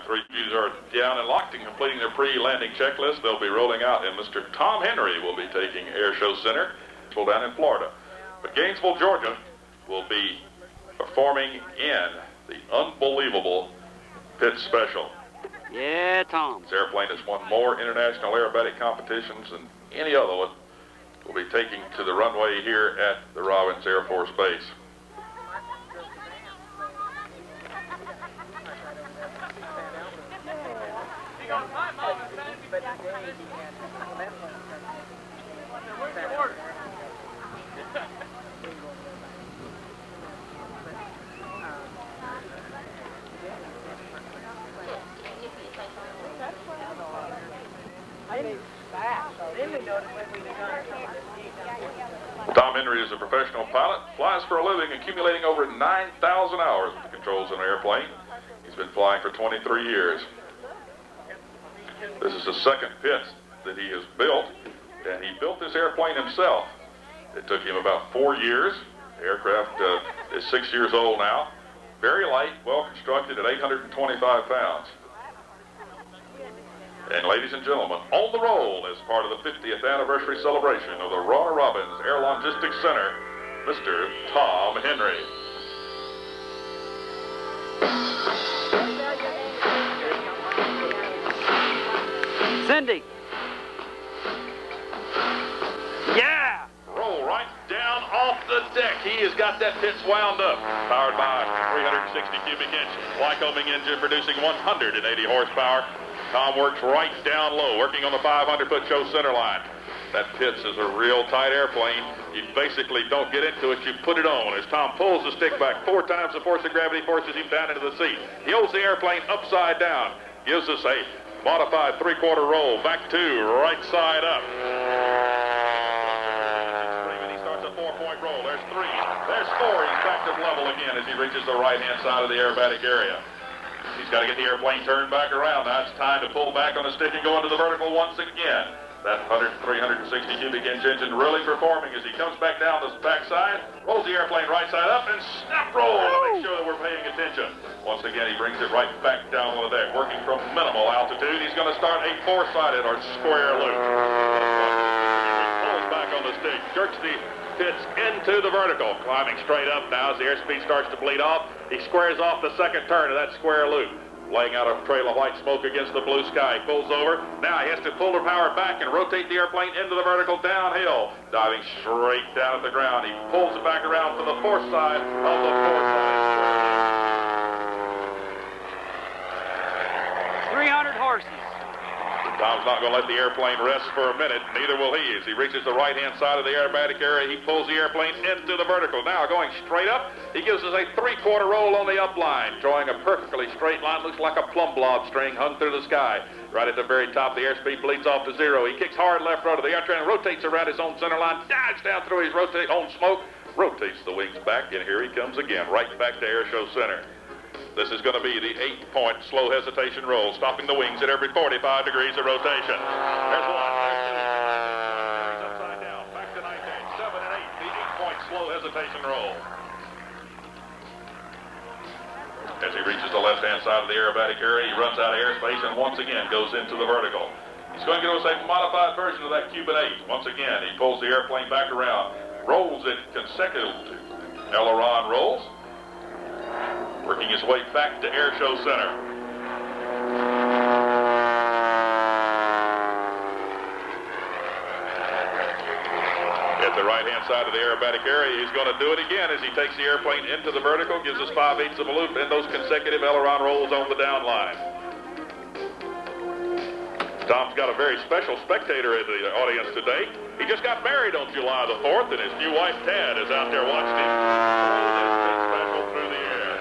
Crews are down and locked and completing their pre-landing checklist. They'll be rolling out, and Mr. Tom Henry will be taking Airshow Center. Well, down in Florida. But Gainesville, Georgia will be performing in the unbelievable Pit Special. Yeah, Tom. This airplane has won more international aerobatic competitions than any other one. Will be taking to the runway here at the Robbins Air Force Base. Tom Henry is a professional pilot, flies for a living, accumulating over 9,000 hours with the controls in an airplane. He's been flying for 23 years. This is the second pit that he has built, and he built this airplane himself. It took him about 4 years. The aircraft is 6 years old now. Very light, well constructed at 825 pounds. And ladies and gentlemen, on the roll as part of the 50th anniversary celebration of the Warner Robins Air Logistics Center, Mr. Tom Henry. Cindy. Yeah! Roll right down off the deck. He has got that pitch wound up. Powered by 360 cubic inch Lycoming engine producing 180 horsepower. Tom works right down low, working on the 500-foot show center line. That Pitts is a real tight airplane. You basically don't get into it, you put it on. As Tom pulls the stick back 4 times, the force of gravity forces him down into the seat. He holds the airplane upside down, gives us a modified 3/4 roll, back to right side up. He starts a 4-point roll. There's 3, there's 4. He's back to level again as he reaches the right-hand side of the aerobatic area. He's got to get the airplane turned back around. Now it's time to pull back on the stick and go into the vertical once again. That 360 cubic inch engine really performing as he comes back down the backside, rolls the airplane right side up, and snap roll to make sure that we're paying attention. Once again, he brings it right back down on the deck, working from minimal altitude. He's going to start a 4-sided or square loop. He pulls back on the stick, jerks the Pitts into the vertical, climbing straight up now as the airspeed starts to bleed off. He squares off the second turn of that square loop, laying out a trail of white smoke against the blue sky. He pulls over. Now he has to pull the power back and rotate the airplane into the vertical downhill, diving straight down at the ground. He pulls it back around to the 4th side of the 4-sided square. 300 horses. Tom's not going to let the airplane rest for a minute. Neither will he. As he reaches the right-hand side of the aerobatic area, he pulls the airplane into the vertical. Now, going straight up, he gives us a 3/4 roll on the upline, drawing a perfectly straight line. Looks like a plumb blob string hung through the sky. Right at the very top, the airspeed bleeds off to 0. He kicks hard left rudder. The airplane rotates around his own center line, dives down through his own smoke, rotates the wings back, and here he comes again, right back to Airshow Center. This is going to be the 8-point slow hesitation roll, stopping the wings at every 45 degrees of rotation. There's 1, there's 2. He's upside down, back to 9, 7, and 8. The 8-point slow hesitation roll. As he reaches the left-hand side of the aerobatic area, he runs out of airspace and once again goes into the vertical. He's going to give us a modified version of that Cuban 8. Once again, he pulls the airplane back around, rolls it consecutive aileron rolls, working his way back to Airshow Center. At the right-hand side of the aerobatic area, he's going to do it again as he takes the airplane into the vertical, gives us 5/8 of a loop, and those consecutive aileron rolls on the down line. Tom's got a very special spectator in the audience today. He just got married on July the 4th, and his new wife, Tad, is out there watching him roll this big special through the air.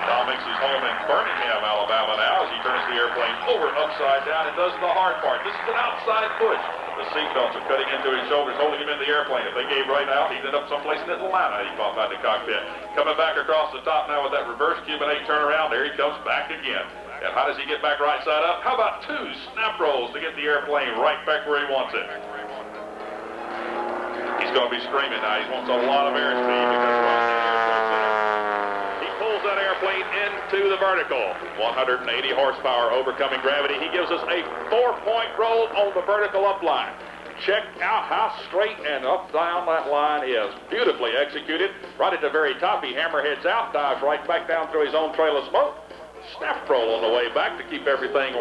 Tom makes his home in Birmingham, Alabama now as he turns the airplane over upside down and does the hard part. This is an outside push. The seatbelts are cutting into his shoulders, holding him in the airplane. If they gave right out, he'd end up someplace in Atlanta. He caught by the cockpit. Coming back across the top now with that reverse Cuban 8 turnaround. There he comes back again. And how does he get back right side up? How about 2 snap rolls to get the airplane right back where he wants it? He's going to be screaming now. He wants a lot of airspeed because we're on the Airshow Center. He pulls that airplane into into the vertical. 180 horsepower overcoming gravity. He gives us a 4-point roll on the vertical upline. Check out how straight and up down that line is. Beautifully executed. Right at the very top, he hammerheads out, dives right back down through his own trail of smoke. Snap roll on the way back to keep everything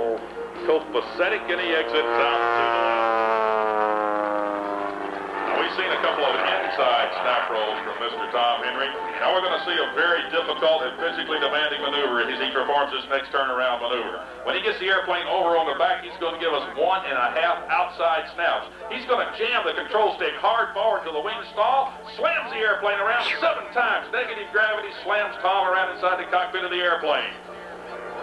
copacetic, and he exits out to the left. We've seen a couple of inside snap rolls from Mr. Tom Henry. Now we're going to see a very difficult and physically demanding maneuver as he performs his next turnaround maneuver. When he gets the airplane over on the back, he's going to give us 1.5 outside snaps. He's going to jam the control stick hard forward till the wings stall, slams the airplane around 7 times. Negative gravity slams Tom around inside the cockpit of the airplane.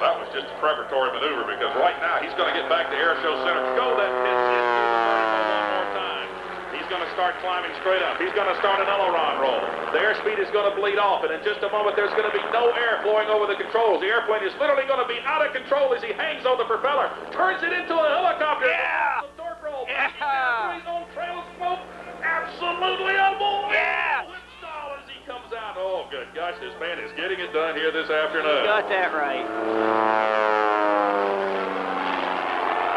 That was just a preparatory maneuver because right now he's going to get back to Airshow Center. Go that pitch into the vertical one more time. He's going to start climbing straight up. He's going to start an aileron roll. The airspeed is going to bleed off, and in just a moment there's going to be no air flowing over the controls. The airplane is literally going to be out of control as he hangs on the propeller, turns it into a helicopter. Yeah! The torque roll. Yeah! He's on trail of smoke. Absolutely unbelievable. Yeah! Whipstall as he comes out. Oh, good gosh, this man is getting it done here this afternoon. You got that right.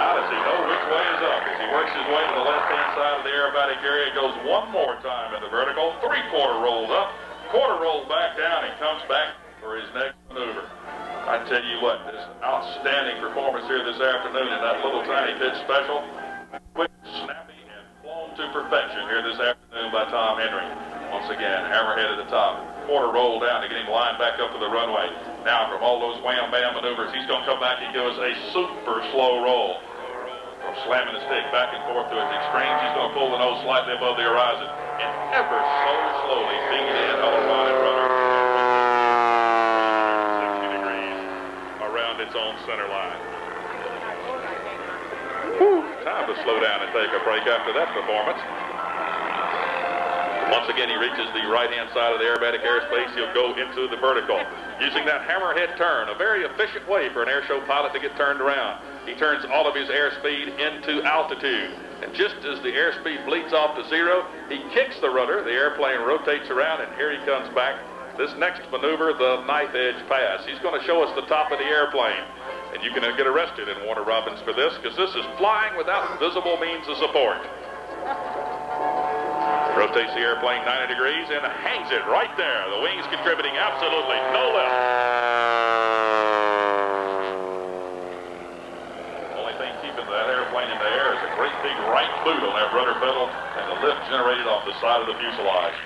How does he know which way is up? As he works his way to the left-hand side of the aerobatic area, goes one more time in the vertical, 3/4 rolled up, quarter rolled back down, and comes back for his next maneuver. I tell you what, this outstanding performance here this afternoon in that little tiny pitch special, quick, snappy, and flown to perfection here this afternoon by Tom Henry. Once again, hammerhead at the top, quarter roll down to get him lined back up to the runway. Now from all those wham-bam maneuvers, he's going to come back and give us a super slow roll. From slamming the stick back and forth to its extremes, he's going to pull the nose slightly above the horizon and ever so slowly beam it in aileron and rudder 60 degrees around its own center line. Whew, time to slow down and take a break after that performance. Once again, he reaches the right-hand side of the aerobatic airspace. He'll go into the vertical. Using that hammerhead turn, a very efficient way for an airshow pilot to get turned around. He turns all of his airspeed into altitude. And just as the airspeed bleeds off to zero, he kicks the rudder, the airplane rotates around, and here he comes back. This next maneuver, the knife edge pass. He's going to show us the top of the airplane. And you can get arrested in Warner Robins for this, because this is flying without visible means of support. Rotates the airplane 90 degrees and hangs it right there. The wings contributing absolutely no lift. Only thing keeping that airplane in the air is a great big right boot on that rudder pedal and the lift generated off the side of the fuselage.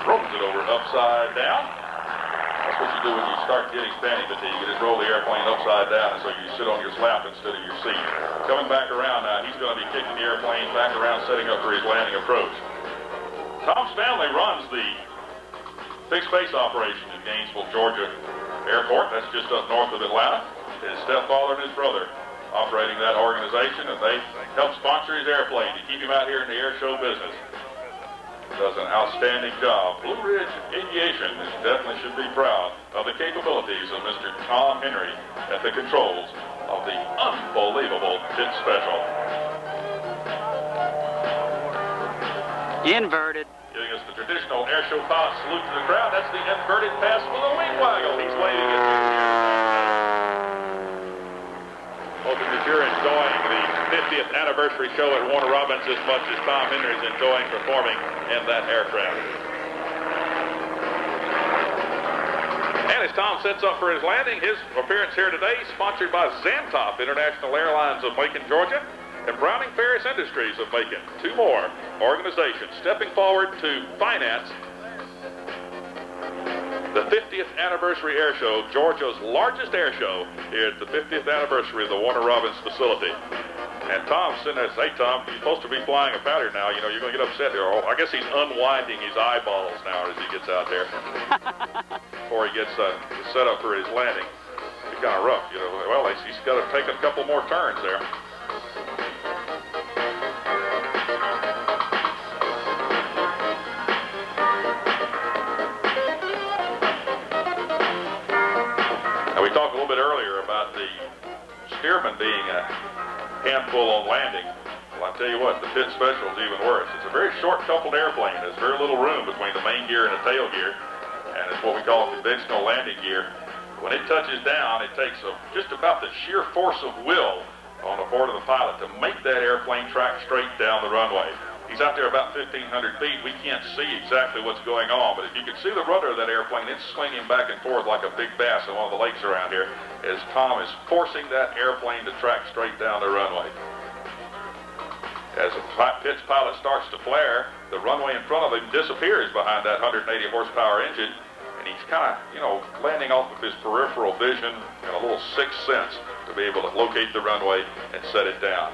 Rolls it over upside down. That's what you do when you start getting standing fatigue. You just roll the airplane upside down, and so you sit on your lap instead of your seat. Coming back around now, he's going to be kicking the airplane back around, setting up for his landing approach. Tom Stanley runs the fixed base operation in Gainesville, Georgia Airport. That's just up north of Atlanta. His stepfather and his brother operating that organization, and they help sponsor his airplane to keep him out here in the air show business. Does an outstanding job. Blue Ridge Aviation definitely should be proud of the capabilities of Mr. Tom Henry at the controls of the unbelievable Pit Special. Inverted. Giving us the traditional airshow pilot salute to the crowd. That's the inverted pass with a wing waggle. He's waving it through the air. Hoping that you're enjoying the 50th anniversary show at Warner Robins as much as Tom Henry is enjoying performing in that aircraft. And as Tom sets up for his landing, his appearance here today is sponsored by Zantop International Airlines of Macon, Georgia, and Browning Ferris Industries of Macon. Two more organizations stepping forward to finance the 50th anniversary air show, Georgia's largest air show, here at the 50th anniversary of the Warner Robins facility. And Tom's sitting there saying, hey, Tom, you're supposed to be flying a pattern now. You know, you're going to get upset here. Oh, I guess he's unwinding his eyeballs now as he gets out there before he gets set up for his landing. It's kind of rough, you know. Well, he's got to take a couple more turns there. We talked a little bit earlier about the steerman being a handful on landing. Well, I tell you what, the Pit Special is even worse. It's a very short coupled airplane. There's very little room between the main gear and the tail gear. And and it's what we call conventional landing gear. When it touches down, it takes just about the sheer force of will on the part of the pilot to make that airplane track straight down the runway. He's out there about 1,500 feet. We can't see exactly what's going on, but if you can see the rudder of that airplane, it's swinging back and forth like a big bass on one of the lakes around here as Tom is forcing that airplane to track straight down the runway. As the pitch pilot starts to flare, the runway in front of him disappears behind that 180 horsepower engine, and he's kind of, landing off of his peripheral vision and a little sixth sense to be able to locate the runway and set it down.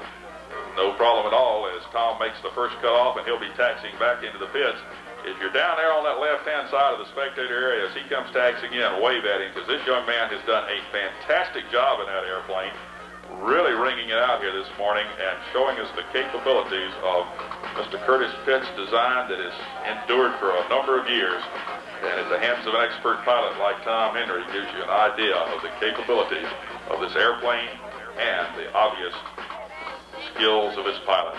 No problem at all as Tom makes the first cutoff, and he'll be taxiing back into the pits. If you're down there on that left-hand side of the spectator area as he comes taxiing in, wave at him, because this young man has done a fantastic job in that airplane, really ringing it out here this morning and showing us the capabilities of Mr. Curtis Pitt's design that has endured for a number of years. And at the hands of an expert pilot like Tom Henry gives you an idea of the capabilities of this airplane and the obvious skills of its pilot.